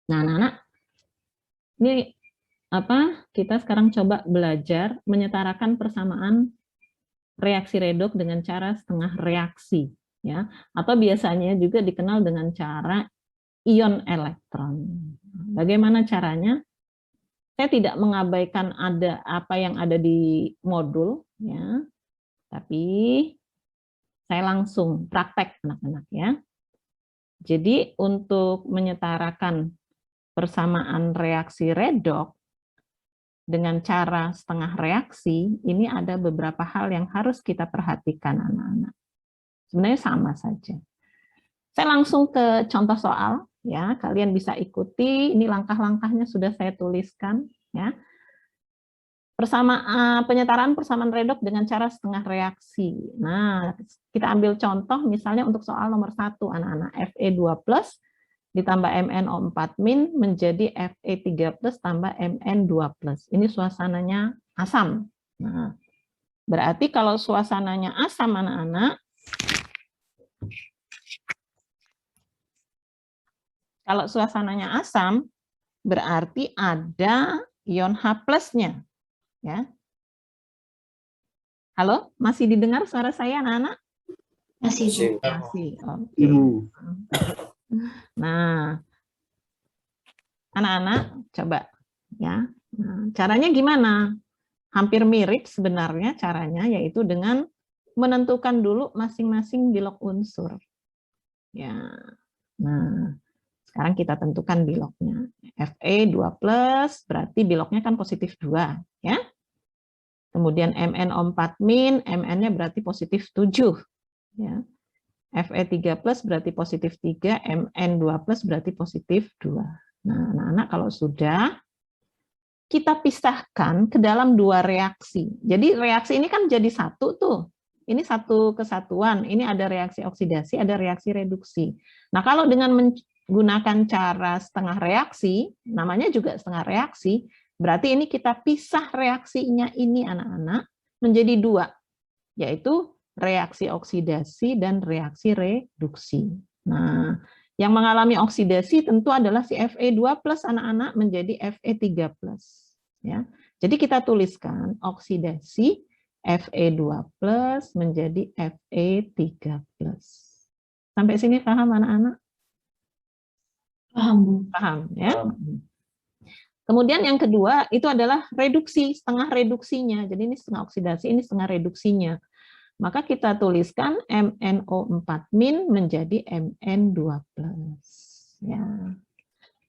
Nah, anak-anak, ini kita sekarang coba belajar menyetarakan persamaan reaksi redoks dengan cara setengah reaksi, ya, atau biasanya juga dikenal dengan cara ion elektron. Bagaimana caranya? Saya tidak mengabaikan ada apa yang ada di modul, ya, tapi saya langsung praktek anak-anak, ya. Jadi untuk menyetarakan persamaan reaksi redoks dengan cara setengah reaksi, ini ada beberapa hal yang harus kita perhatikan anak-anak. Sebenarnya sama saja. Saya langsung ke contoh soal, ya. Kalian bisa ikuti, ini langkah-langkahnya sudah saya tuliskan, ya. Penyetaraan persamaan redoks dengan cara setengah reaksi. Nah, kita ambil contoh misalnya untuk soal nomor 1, anak-anak. Fe2+ ditambah MnO4- menjadi Fe3+ tambah Mn2+. Ini suasananya asam. Nah, berarti kalau suasananya asam, anak-anak, kalau suasananya asam, berarti ada ion H+-nya. Ya. Halo, masih didengar suara saya, anak-anak? Masih. Masih. Oke. Nah, anak-anak coba, ya. Nah, caranya gimana? Hampir mirip sebenarnya caranya, yaitu dengan menentukan dulu masing-masing bilok unsur. Ya. Nah, sekarang kita tentukan biloknya. Fe2+ berarti biloknya kan positif 2, ya. Kemudian MnO4-, Mn-nya berarti positif 7, ya. Fe3+ berarti positif 3, Mn2+ berarti positif 2. Nah, anak-anak kalau sudah, kita pisahkan ke dalam 2 reaksi. Jadi reaksi ini kan jadi satu tuh. Ini satu kesatuan, ini ada reaksi oksidasi, ada reaksi reduksi. Nah, kalau dengan menggunakan cara setengah reaksi, namanya juga setengah reaksi, berarti ini kita pisah reaksinya ini anak-anak menjadi 2, yaitu reaksi oksidasi dan reaksi reduksi. Nah, yang mengalami oksidasi tentu adalah si Fe2+ anak-anak menjadi Fe3+. Ya. Jadi kita tuliskan oksidasi Fe2+ menjadi Fe3+. Sampai sini paham anak-anak? Paham, Bu. Paham, ya? Kemudian yang kedua itu adalah reduksi, setengah reduksinya. Jadi ini setengah oksidasi, ini setengah reduksinya. Maka kita tuliskan MnO4- menjadi Mn2+. Ya.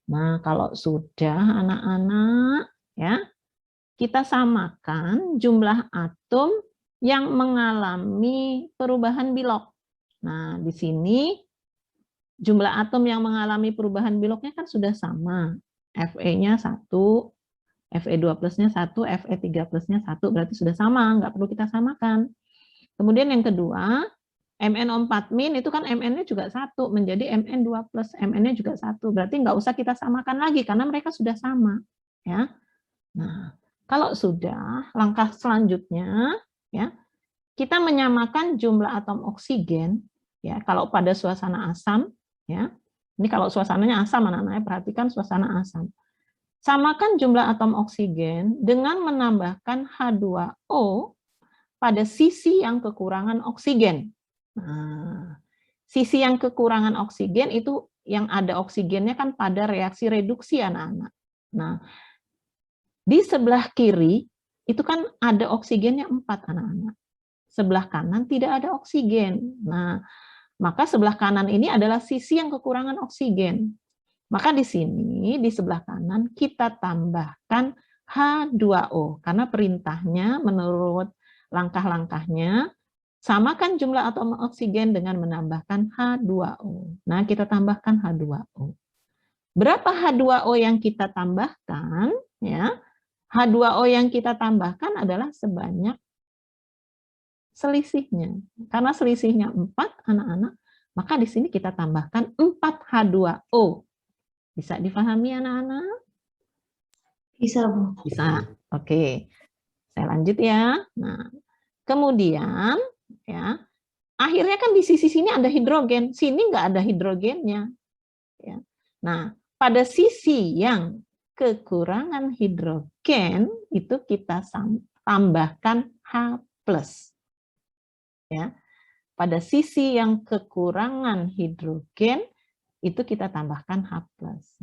Nah, kalau sudah anak-anak, ya, kita samakan jumlah atom yang mengalami perubahan bilok. Nah, di sini jumlah atom yang mengalami perubahan biloknya kan sudah sama. Fe-nya 1, Fe2+-nya 1, Fe3+-nya 1, berarti sudah sama, nggak perlu kita samakan. Kemudian yang kedua, MnO4- itu kan Mn-nya juga 1, menjadi Mn2+, Mn-nya juga 1. Berarti nggak usah kita samakan lagi, karena mereka sudah sama. Ya. Nah, kalau sudah, langkah selanjutnya, ya, kita menyamakan jumlah atom oksigen, ya, kalau pada suasana asam, ya, ini kalau suasananya asam, anak-anak perhatikan suasana asam. Samakan jumlah atom oksigen dengan menambahkan H2O pada sisi yang kekurangan oksigen. Nah, sisi yang kekurangan oksigen itu yang ada oksigennya kan pada reaksi reduksi anak-anak. Nah, di sebelah kiri itu kan ada oksigennya 4 anak-anak. Sebelah kanan tidak ada oksigen. Nah, maka sebelah kanan ini adalah sisi yang kekurangan oksigen. Maka di sini, di sebelah kanan, kita tambahkan H2O. Karena perintahnya menurut langkah-langkahnya, samakan jumlah atom oksigen dengan menambahkan H2O. Nah, kita tambahkan H2O. Berapa H2O yang kita tambahkan? Ya, H2O yang kita tambahkan adalah sebanyak selisihnya. Karena selisihnya 4 anak-anak, maka di sini kita tambahkan 4 H2O. Bisa difahami anak-anak? Bisa, Bu. Bisa. Oke. Saya lanjut ya. Nah, kemudian ya, akhirnya kan di sisi sini ada hidrogen, sini nggak ada hidrogennya. Ya. Nah, pada sisi yang kekurangan hidrogen itu kita tambahkan H+. Ya. Pada sisi yang kekurangan hidrogen itu kita tambahkan H+.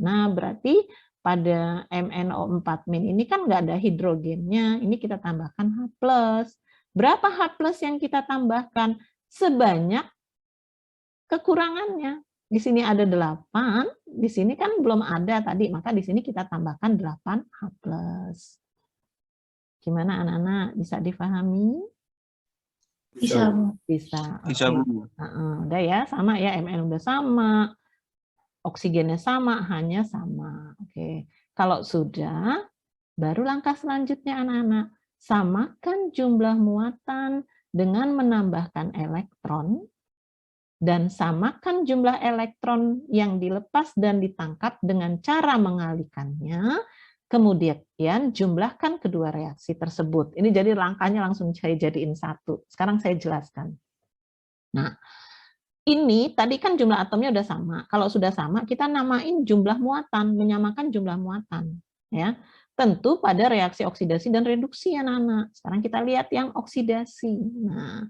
Nah, berarti pada MnO4- ini kan nggak ada hidrogennya, ini kita tambahkan H+. Berapa H+ yang kita tambahkan? Sebanyak kekurangannya. Di sini ada 8, di sini kan belum ada tadi, maka di sini kita tambahkan 8 H+. Gimana anak-anak? Bisa difahami? Bisa, Bu. Bisa. Bisa, Oke. Bu. Udah ya, sama ya, Mn udah sama, oksigennya sama, H-nya sama. Oke. Kalau sudah, baru langkah selanjutnya anak-anak, samakan jumlah muatan dengan menambahkan elektron, dan samakan jumlah elektron yang dilepas dan ditangkap dengan cara mengalihkannya, kemudian jumlahkan kedua reaksi tersebut. Ini jadi langkahnya langsung saya jadiin satu. Sekarang saya jelaskan. Nah, ini tadi kan jumlah atomnya udah sama. Kalau sudah sama, kita namain jumlah muatan, menyamakan jumlah muatan. Ya, tentu pada reaksi oksidasi dan reduksi anak-anak. Sekarang kita lihat yang oksidasi. Nah,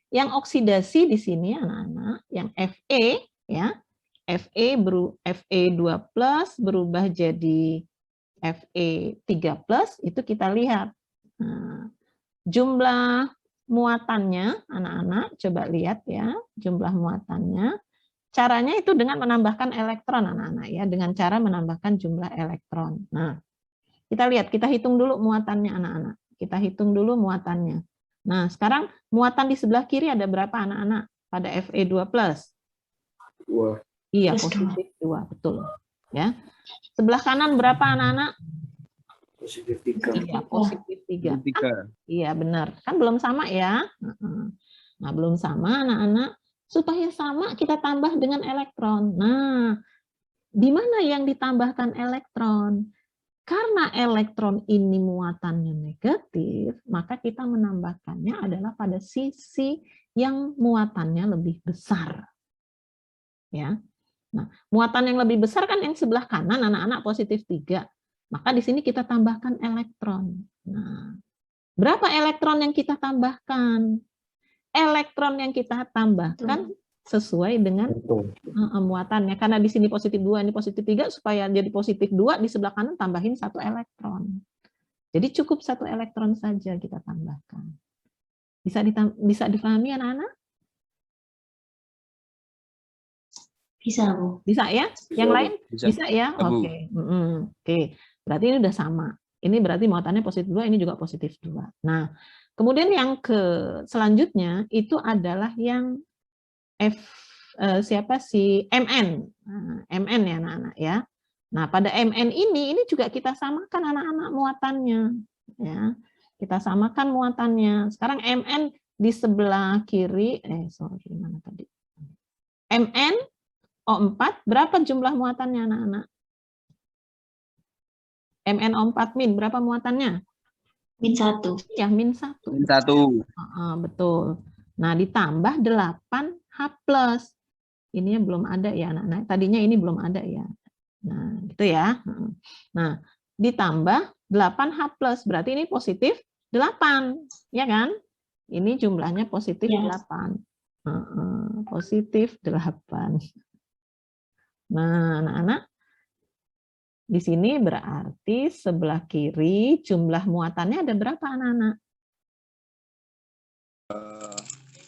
yang oksidasi di sini anak-anak, yang Fe ya. Fe2+ berubah jadi Fe3+ itu kita lihat. Nah, jumlah muatannya anak-anak coba lihat ya, jumlah muatannya. Caranya itu dengan menambahkan elektron anak-anak ya, dengan cara menambahkan jumlah elektron. Nah, kita lihat, kita hitung dulu muatannya anak-anak. Kita hitung dulu muatannya. Nah, sekarang muatan di sebelah kiri ada berapa anak-anak pada Fe2+? 2. Iya, Plus positif 2, betul. Ya. Sebelah kanan berapa anak-anak? Positif 3. Iya, positif 3. 3. Iya, benar. Kan belum sama ya. Nah, belum sama anak-anak. Supaya sama, kita tambah dengan elektron. Nah, di mana yang ditambahkan elektron? Karena elektron ini muatannya negatif, maka kita menambahkannya adalah pada sisi yang muatannya lebih besar. Ya. Nah, muatan yang lebih besar kan yang sebelah kanan anak-anak positif 3. Maka di sini kita tambahkan elektron. Nah, berapa elektron yang kita tambahkan? Elektron yang kita tambahkan sesuai dengan muatannya. Karena di sini positif 2, ini positif 3, supaya jadi positif 2, di sebelah kanan tambahin 1 elektron. Jadi cukup 1 elektron saja kita tambahkan. Bisa dipahami anak-anak? Bisa, Bu. Bisa ya? Yang lain? Bisa ya? Bu. Oke. Oke. Berarti ini udah sama. Ini berarti muatannya positif 2, ini juga positif 2. Nah, kemudian yang selanjutnya itu adalah yang Mn. Nah, Mn ya anak-anak ya. Nah, pada Mn ini juga kita samakan anak-anak muatannya. Ya, kita samakan muatannya. Sekarang Mn di sebelah kiri, mana tadi? Mn O4, berapa jumlah muatannya anak-anak? MnO4- berapa muatannya? -1. Ya, -1. Betul. Nah, ditambah 8 H+. Ini belum ada ya anak-anak. Tadinya ini belum ada ya. Nah, gitu ya. Nah, ditambah 8 H+, berarti ini positif 8, ya kan? Ini jumlahnya positif 8. Positif 8. Nah, anak-anak, di sini berarti sebelah kiri jumlah muatannya ada berapa anak-anak?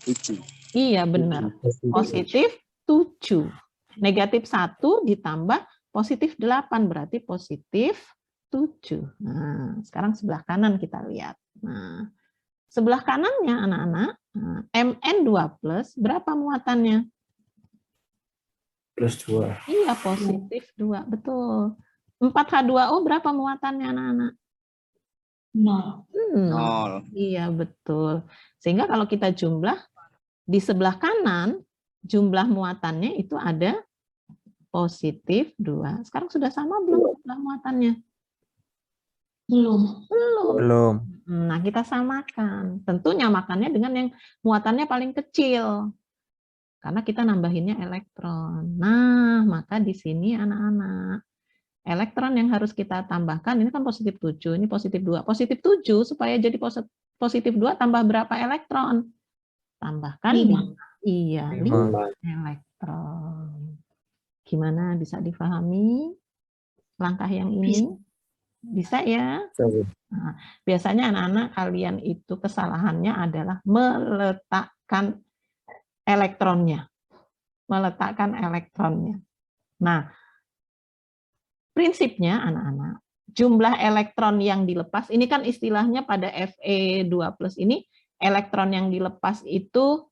7. Iya, benar. Positif 7. Negatif 1 ditambah positif 8, berarti positif 7. Nah, sekarang sebelah kanan kita lihat. Nah, sebelah kanannya anak-anak, Mn2+, berapa muatannya? +2. Iya, positif 2, betul. 4H2O berapa muatannya anak-anak? 0. Iya, betul. Sehingga kalau kita jumlah, di sebelah kanan, jumlah muatannya itu ada positif 2. Sekarang sudah sama belum jumlah muatannya? Belum. Nah, kita samakan. Tentu nyamakannya dengan yang muatannya paling kecil. Karena kita nambahinnya elektron. Nah, maka di sini anak-anak, elektron yang harus kita tambahkan, ini kan positif 7, ini positif 2. Positif 7, supaya jadi positif 2 tambah berapa elektron? Tambahkan 5. 5. Iya, 5 elektron. Gimana, bisa difahami langkah yang ini? Bisa ya? Nah, biasanya anak-anak kalian itu kesalahannya adalah meletakkan elektronnya. Meletakkan elektronnya. Nah, prinsipnya anak-anak, jumlah elektron yang dilepas, ini kan istilahnya pada Fe2+ ini, elektron yang dilepas itu,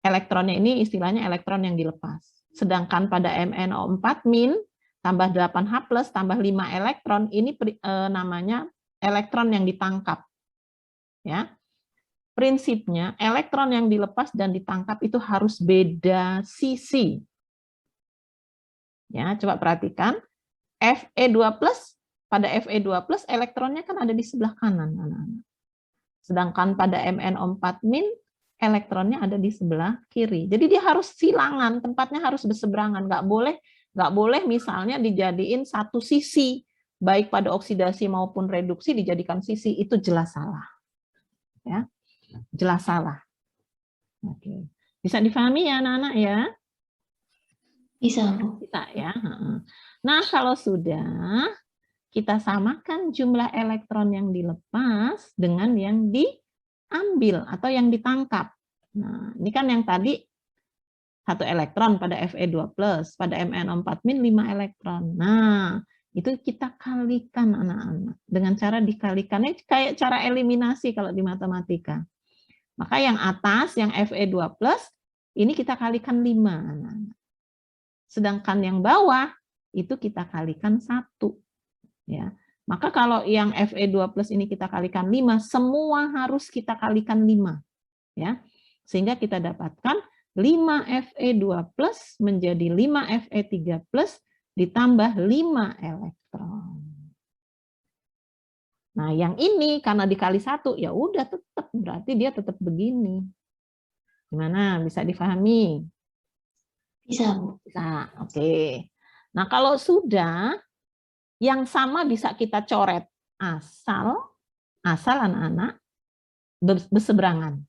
elektronnya ini istilahnya elektron yang dilepas. Sedangkan pada MnO4- tambah 8H+ tambah 5 elektron, ini namanya elektron yang ditangkap. Ya. Prinsipnya, elektron yang dilepas dan ditangkap itu harus beda sisi. Ya, coba perhatikan. Fe2+, pada Fe2+, elektronnya kan ada di sebelah kanan, anak-anak. Sedangkan pada MnO4- elektronnya ada di sebelah kiri. Jadi dia harus silangan, tempatnya harus berseberangan. Nggak boleh misalnya dijadiin satu sisi, baik pada oksidasi maupun reduksi dijadikan sisi, itu jelas salah. Ya, jelas salah. Oke. Bisa difahami ya anak-anak ya? Bisa, Bu. Bisa ya. Nah, kalau sudah kita samakan jumlah elektron yang dilepas dengan yang diambil atau yang ditangkap. Nah, ini kan yang tadi 1 elektron pada Fe2+, pada MnO4- 5 elektron. Nah, itu kita kalikan anak-anak. Dengan cara dikalikannya kayak cara eliminasi kalau di matematika. Maka yang atas, yang Fe2+, ini kita kalikan 5 anak-anak. Sedangkan yang bawah, itu kita kalikan 1. Ya. Maka kalau yang Fe2+ ini kita kalikan 5, semua harus kita kalikan 5. Ya. Sehingga kita dapatkan 5 Fe2+ menjadi 5 Fe3+ ditambah 5 elektron. Nah, yang ini karena dikali 1, ya udah tetap, berarti dia tetap begini. Gimana? Bisa difahami? Bisa, Bu. Bisa, oke. Nah, kalau sudah, yang sama bisa kita coret asal anak-anak berseberangan.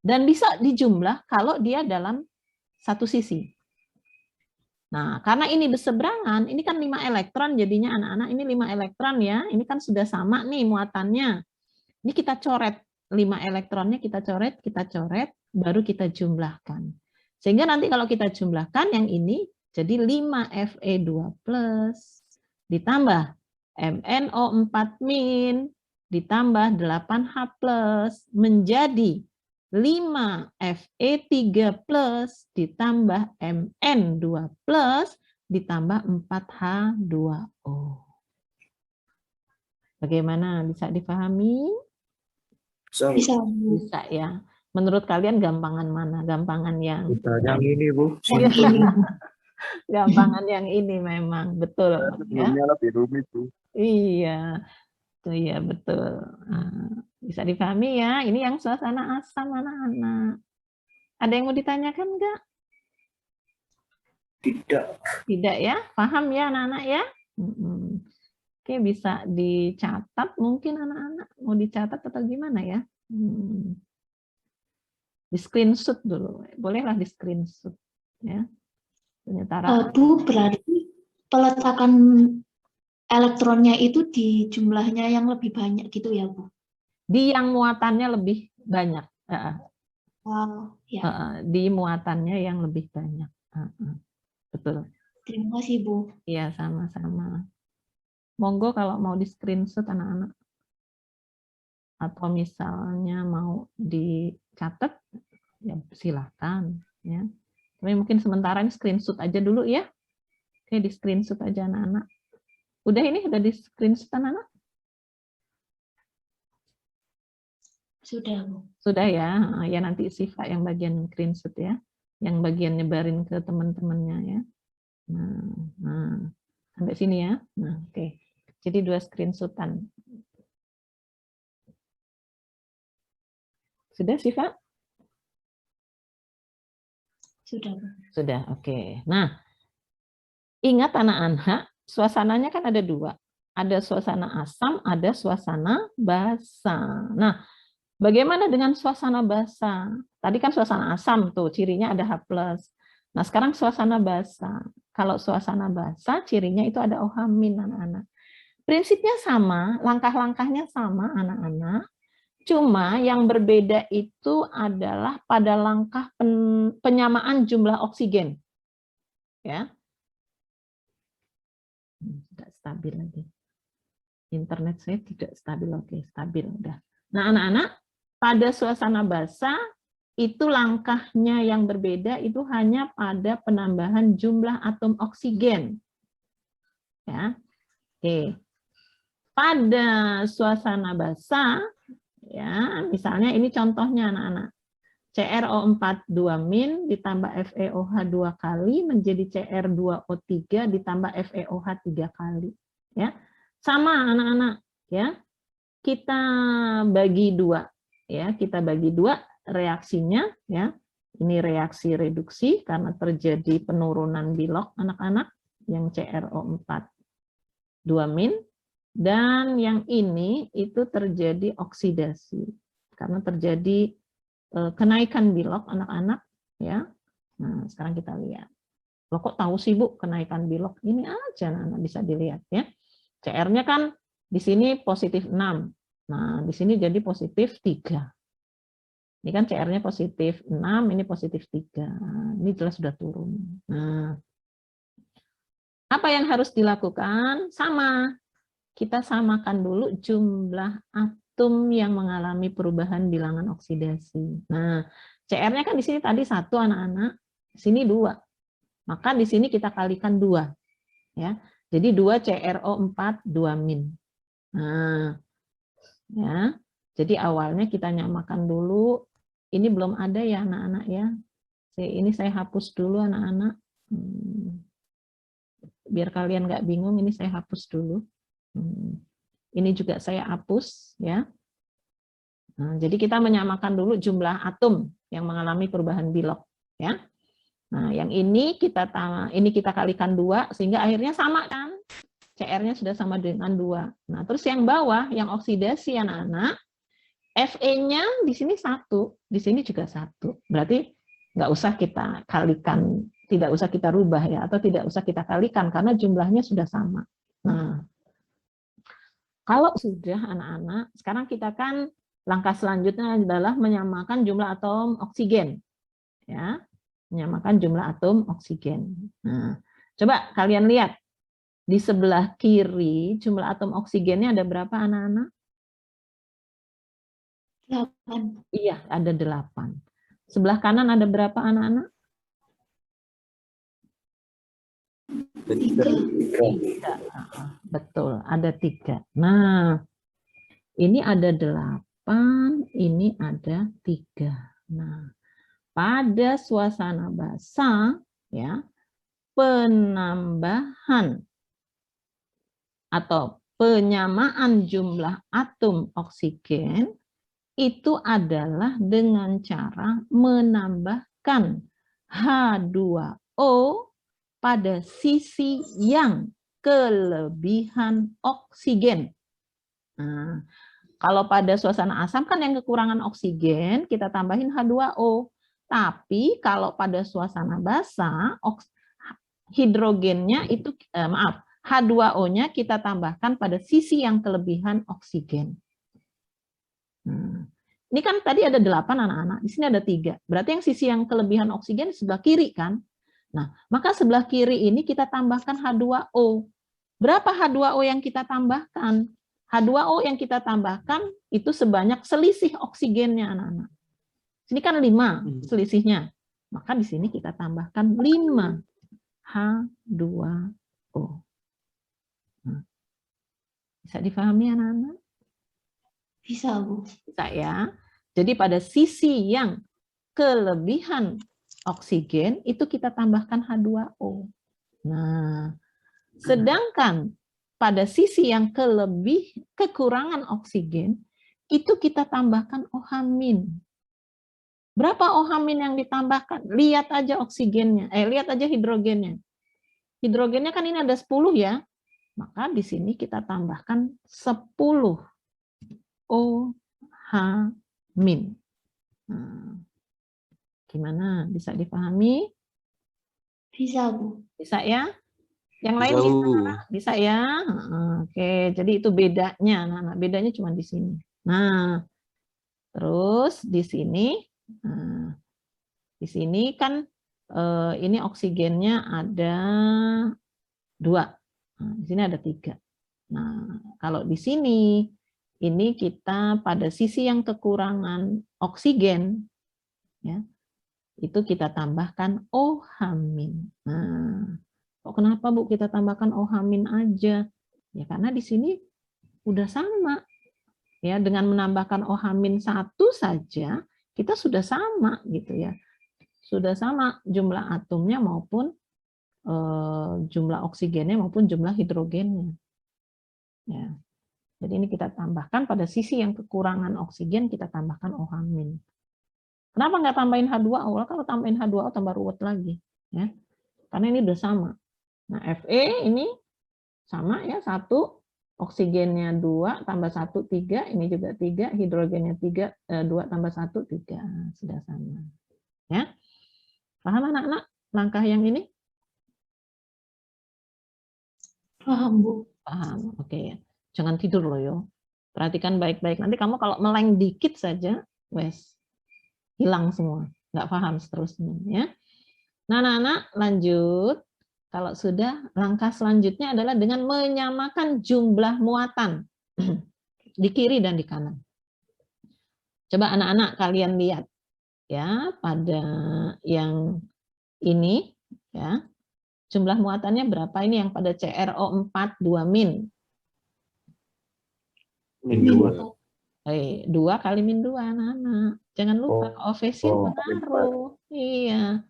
Dan bisa dijumlah kalau dia dalam satu sisi. Nah, karena ini berseberangan, ini kan 5 elektron jadinya anak-anak, ini 5 elektron ya, ini kan sudah sama nih muatannya. Ini kita coret, 5 elektronnya kita coret, baru kita jumlahkan. Sehingga nanti kalau kita jumlahkan yang ini jadi 5 Fe2+ ditambah MnO4- ditambah 8H+ menjadi 5 Fe3+ ditambah Mn2+ ditambah 4H2O. Bagaimana, bisa difahami? Bisa, Bu. Bisa ya. Menurut kalian gampangan mana? Gampangan yang Yang ini, Bu. gampangan yang ini memang betul ya. Sebelumnya lebih rumit, Bu. Iya. Itu ya betul. Nah, bisa dipahami ya. Ini yang suasana asam anak-anak. Ada yang mau ditanyakan enggak? Tidak. Tidak ya? Paham ya anak-anak ya? Oke, bisa dicatat mungkin anak-anak. Mau dicatat atau gimana ya? Di screenshot dulu. Bolehlah di screenshot ya. Penyetaraan. Bu, berarti peletakan elektronnya itu di jumlahnya yang lebih banyak gitu ya, Bu? Di yang muatannya lebih banyak. Ya. Di muatannya yang lebih banyak. Betul. Terima kasih, Bu. Iya, sama-sama. Monggo kalau mau di screenshot anak-anak. Atau misalnya mau dicatat, ya silakan. Ya. Tapi mungkin sementara ini screenshot aja dulu ya. Oke, di screenshot aja anak-anak. Udah ini, udah di screenshot anak-anak? Sudah, Bu. Sudah ya. Ya nanti Siva yang bagian screenshot ya. Yang bagian nyebarin ke teman-temannya ya. Nah, sampai sini ya. Nah, oke. Jadi 2 screenshotan. Sudah Siva? Sudah, Bu. Sudah, oke. Nah, Ingat anak-anak, suasananya kan ada dua. Ada suasana asam, ada suasana basa. Nah, bagaimana dengan suasana basa? Tadi kan suasana asam tuh, cirinya ada H+. Nah, sekarang suasana basa. Kalau suasana basa, cirinya itu ada OH-, anak-anak. Prinsipnya sama, langkah-langkahnya sama, anak-anak. Cuma yang berbeda itu adalah pada langkah penyamaan jumlah oksigen. Ya. Tidak stabil lagi. Internet saya tidak stabil. Oke, stabil udah. Nah, anak-anak, pada suasana basa itu langkahnya yang berbeda itu hanya pada penambahan jumlah atom oksigen. Ya. Oke. Pada suasana basa, ya, misalnya ini contohnya anak-anak. CrO4 2- ditambah FeOH 2 kali menjadi Cr2O3 ditambah FeOH 3 kali. Ya. Sama anak-anak, ya. Kita bagi dua, ya. Kita bagi dua reaksinya, ya. Ini reaksi reduksi karena terjadi penurunan bilok anak-anak yang CrO4 2- dan yang ini itu terjadi oksidasi karena terjadi kenaikan bilok anak-anak, ya. Nah, sekarang kita lihat. Loh, kok tahu sih Bu kenaikan bilok? Ini aja anak-anak bisa dilihat, ya. CR-nya kan di sini positif 6. Nah, di sini jadi positif 3. Ini kan CR-nya positif 6, ini positif 3. Ini jelas sudah turun. Nah, apa yang harus dilakukan? Sama. Kita samakan dulu jumlah atom yang mengalami perubahan bilangan oksidasi. Nah, CR-nya kan di sini tadi 1 anak-anak, di sini 2. Maka di sini kita kalikan 2. Ya. Jadi 2 CrO4 2-. Nah, ya. Jadi awalnya kita nyamakan dulu. Ini belum ada ya anak-anak ya. Ini saya hapus dulu anak-anak. Biar kalian nggak bingung, ini saya hapus dulu. Ini juga saya hapus, ya. Nah, jadi kita menyamakan dulu jumlah atom yang mengalami perubahan bilok, ya. Nah, yang ini kita kalikan 2 sehingga akhirnya sama kan? CR-nya sudah sama dengan 2. Nah, terus yang bawah yang oksidasi anak-anak, Fe-nya di sini 1, di sini juga 1. Berarti nggak usah kita kalikan, tidak usah kita rubah ya, atau tidak usah kita kalikan karena jumlahnya sudah sama. Nah, kalau sudah anak-anak, sekarang kita kan langkah selanjutnya adalah menyamakan jumlah atom oksigen. Ya, menyamakan jumlah atom oksigen. Nah, coba kalian lihat. Di sebelah kiri jumlah atom oksigennya ada berapa anak-anak? 8. Iya, ada 8. Sebelah kanan ada berapa anak-anak? 3. Betul, ada 3. Nah, ini ada 8, ini ada 3. Nah, pada suasana basa, ya, penambahan atau penyamaan jumlah atom oksigen itu adalah dengan cara menambahkan H2O pada sisi yang kelebihan oksigen. Nah, kalau pada suasana asam kan yang kekurangan oksigen, kita tambahin H2O. Tapi kalau pada suasana basa, hidrogennya itu, H2O-nya kita tambahkan pada sisi yang kelebihan oksigen. Nah, ini kan tadi ada 8 anak-anak, di sini ada 3. Berarti yang sisi yang kelebihan oksigen sebelah kiri kan? Nah, maka sebelah kiri ini kita tambahkan H2O. Berapa H2O yang kita tambahkan? H2O yang kita tambahkan itu sebanyak selisih oksigennya anak-anak. Sini kan 5 selisihnya. Maka di sini kita tambahkan 5 H2O. Nah, bisa dipahami anak-anak? Bisa, Bu. Bisa ya. Jadi pada sisi yang kelebihan oksigen itu kita tambahkan H2O. Nah, sedangkan pada sisi yang kekurangan oksigen itu kita tambahkan OH-. Berapa OH- yang ditambahkan? Lihat aja oksigennya, lihat aja hidrogennya. hidrogennya kan ini ada 10 ya. Maka di sini kita tambahkan 10 OH-. Nah, gimana? Bisa dipahami? Bisa, Bu. Bisa ya? Yang lain Bisa, bisa, Bu. Nana? Bisa ya? Oke, jadi itu bedanya. Nah, bedanya cuma di sini. Nah, terus di sini, kan ini oksigennya ada 2. Nah, di sini ada 3. Nah, kalau di sini, ini kita pada sisi yang kekurangan oksigen, ya, itu kita tambahkan OH-. Nah, kok kenapa Bu kita tambahkan OH- aja? Ya karena di sini udah sama. Ya, dengan menambahkan OH- 1 saja kita sudah sama gitu ya. Sudah sama jumlah atomnya maupun jumlah oksigennya maupun jumlah hidrogennya. Ya. Jadi ini kita tambahkan pada sisi yang kekurangan oksigen kita tambahkan OH-. Kenapa nggak tambahin H2O? Kalau tambahin H2O tambah ruwet lagi, ya. Karena ini udah sama. Nah, Fe ini sama ya, 1, oksigennya 2 tambah 1 3, ini juga 3, hidrogennya 3, 2 tambah 1 3, sudah sama. Ya. Paham anak-anak langkah yang ini? Paham, Bu. Paham. Oke. Jangan tidur loh yo. Perhatikan baik-baik. Nanti kamu kalau meleng dikit saja, wes hilang semua. Nggak paham seterusnya ya. Nah, anak-anak lanjut. Kalau sudah, langkah selanjutnya adalah dengan menyamakan jumlah muatan di kiri dan di kanan. Coba anak-anak kalian lihat ya pada yang ini ya. Jumlah muatannya berapa ini yang pada CrO4 2-. -2. 2 kali -2 anak-anak. Jangan lupa koefisien pengaruh. Iya.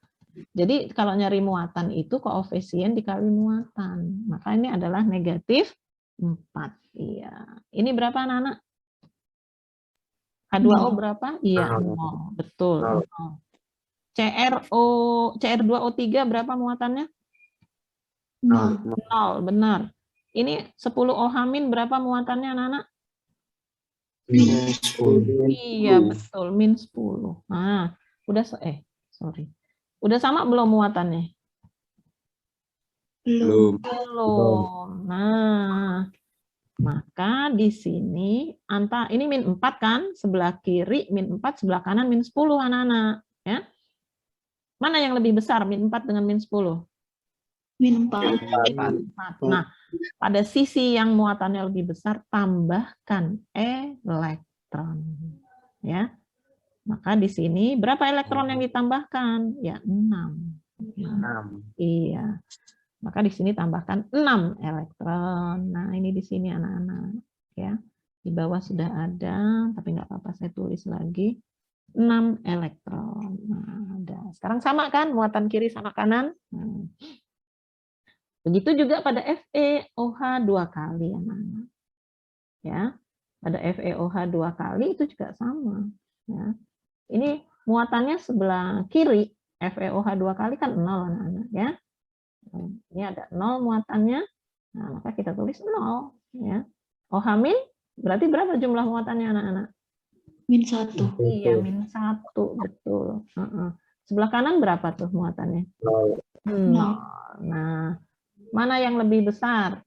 Jadi kalau nyari muatan itu koefisien dikali muatan. Maka ini adalah negatif 4. Iya. Ini berapa anak-anak? H2O berapa? Iya, 0. Betul. 0. CR2O3 berapa muatannya? 0. Benar. Ini 10 OH- berapa muatannya anak-anak? Iya, betul. -10. Nah, udah sorry. Udah sama belum muatannya? Belum. Belum. Nah, maka di sini ini -4 kan, sebelah kiri -4, sebelah kanan -10 anak-anak, ya. Mana yang lebih besar -4 dengan -10? -4. Nah, pada sisi yang muatannya lebih besar tambahkan elektron, ya. Maka di sini berapa elektron yang ditambahkan? Ya 6. Iya. Maka di sini tambahkan 6 elektron. Nah, ini di sini anak-anak ya. Di bawah sudah ada, tapi nggak apa-apa saya tulis lagi. 6 elektron. Nah, ada. Sekarang sama kan muatan kiri sama kanan? Nah. Begitu juga pada FeOH 2 kali anak-anak. Ya. Pada FeOH 2 kali itu juga sama, ya. Ini muatannya sebelah kiri, FeOH 2 kali kan 0 anak-anak ya. Ini ada 0 muatannya, nah maka kita tulis 0 ya. OH- berarti berapa jumlah muatannya anak-anak? -1. Iya, -1, betul. Sebelah kanan berapa tuh muatannya? 0. Nah, mana yang lebih besar?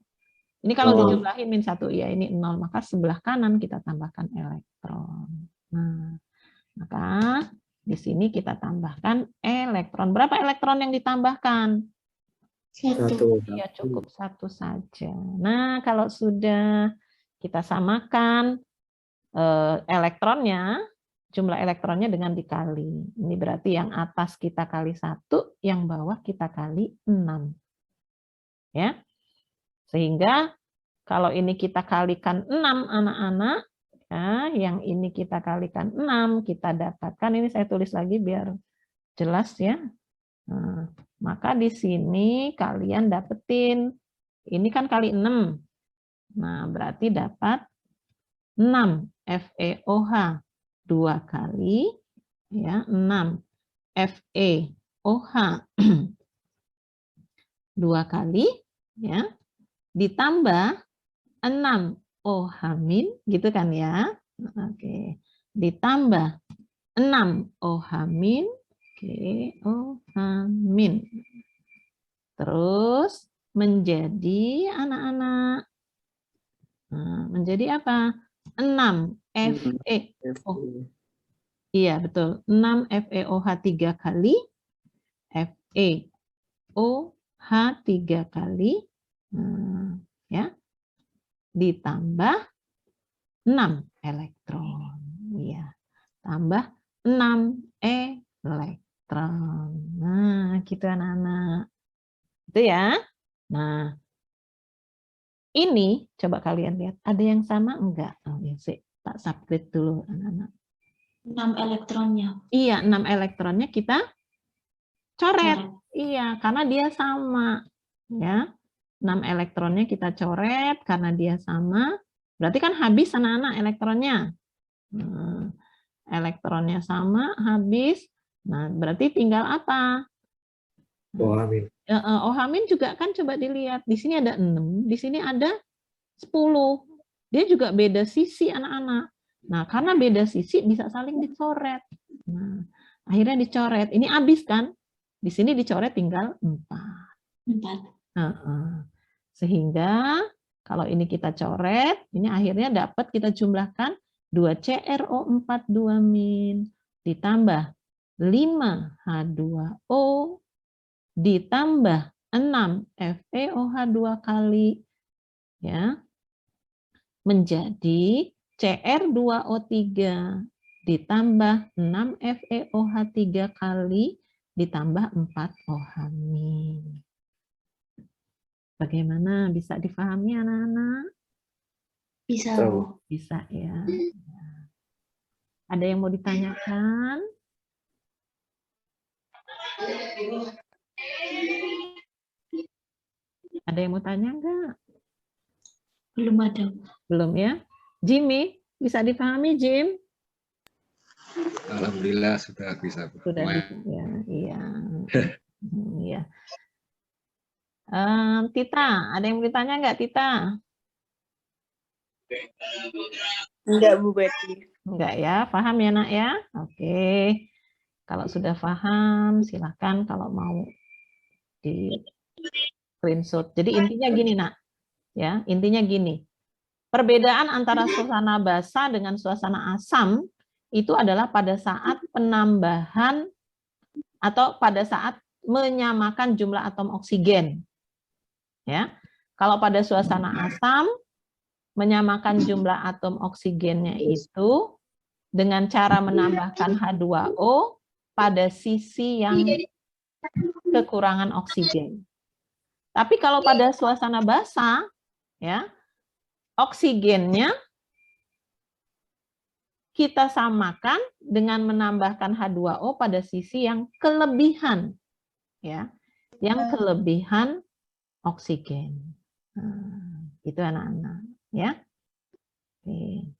Ini kalau dijumlahin -1 ya, ini 0, maka sebelah kanan kita tambahkan elektron. Nah, maka di sini kita tambahkan elektron. Berapa elektron yang ditambahkan? 1. Iya, cukup 1 saja. Nah, kalau sudah kita samakan elektronnya, jumlah elektronnya dengan dikali. Ini berarti yang atas kita kali 1, yang bawah kita kali 6. Ya. Sehingga kalau ini kita kalikan 6 anak-anak, ya, yang ini kita kalikan 6, kita dapatkan, ini saya tulis lagi biar jelas ya. Nah, maka di sini kalian dapetin, ini kan kali 6. Nah, berarti dapat 6 FeOH 2 kali, ya, 6 FeOH 2 kali, ya, ditambah 6 OH- gitu kan ya. Oke, ditambah 6 OH-, oke, OH-, terus menjadi anak-anak, menjadi apa? 6 Fe. Oh, iya betul, 6 FeOH3 kali, FeOH3 kali, ya, ditambah 6 elektron, ya, tambah 6 elektron. Nah, gitu anak-anak. Itu ya. Nah, ini coba kalian lihat, ada yang sama enggak? Oh, ya sih, tak submit dulu anak-anak. 6 elektronnya. Iya, 6 elektronnya kita coret. Iya, karena dia sama. Ya. 6 elektronnya kita coret karena dia sama. Berarti kan habis anak-anak elektronnya. Elektronnya sama, habis. Nah, berarti tinggal apa? OH-. OH- juga kan coba dilihat. Di sini ada 6, di sini ada 10. Dia juga beda sisi anak-anak. Nah, karena beda sisi bisa saling dicoret. Nah, akhirnya dicoret. Ini habis kan? Di sini dicoret tinggal 4. Sehingga kalau ini kita coret, ini akhirnya dapat kita jumlahkan 2CrO42- ditambah 5H2O ditambah 6 FeOH2 kali, ya, menjadi Cr2O3 ditambah 6 FeOH3 kali ditambah 4 OH-. Bagaimana, bisa difahami anak-anak? Bisa. Bisa ya. Ada yang mau ditanyakan? Ada yang mau tanya enggak? Belum ada. Belum ya? Jimmy, bisa difahami Jim? Alhamdulillah sudah bisa. Sudah bisa ya. Iya. Iya. Tita, ada yang mau ditanya enggak Tita? Enggak, Bu Betty. Enggak ya, paham ya nak ya? Oke. Kalau sudah paham, silakan kalau mau di screenshot. Jadi intinya gini nak, ya intinya gini. Perbedaan antara suasana basa dengan suasana asam itu adalah pada saat penambahan atau pada saat menyamakan jumlah atom oksigen. Ya, kalau pada suasana asam menyamakan jumlah atom oksigennya itu dengan cara menambahkan H2O pada sisi yang kekurangan oksigen. Tapi kalau pada suasana basa, ya, oksigennya kita samakan dengan menambahkan H2O pada sisi yang kelebihan, ya, yang kelebihan oksigen. Nah, itu anak-anak, ya. Oke.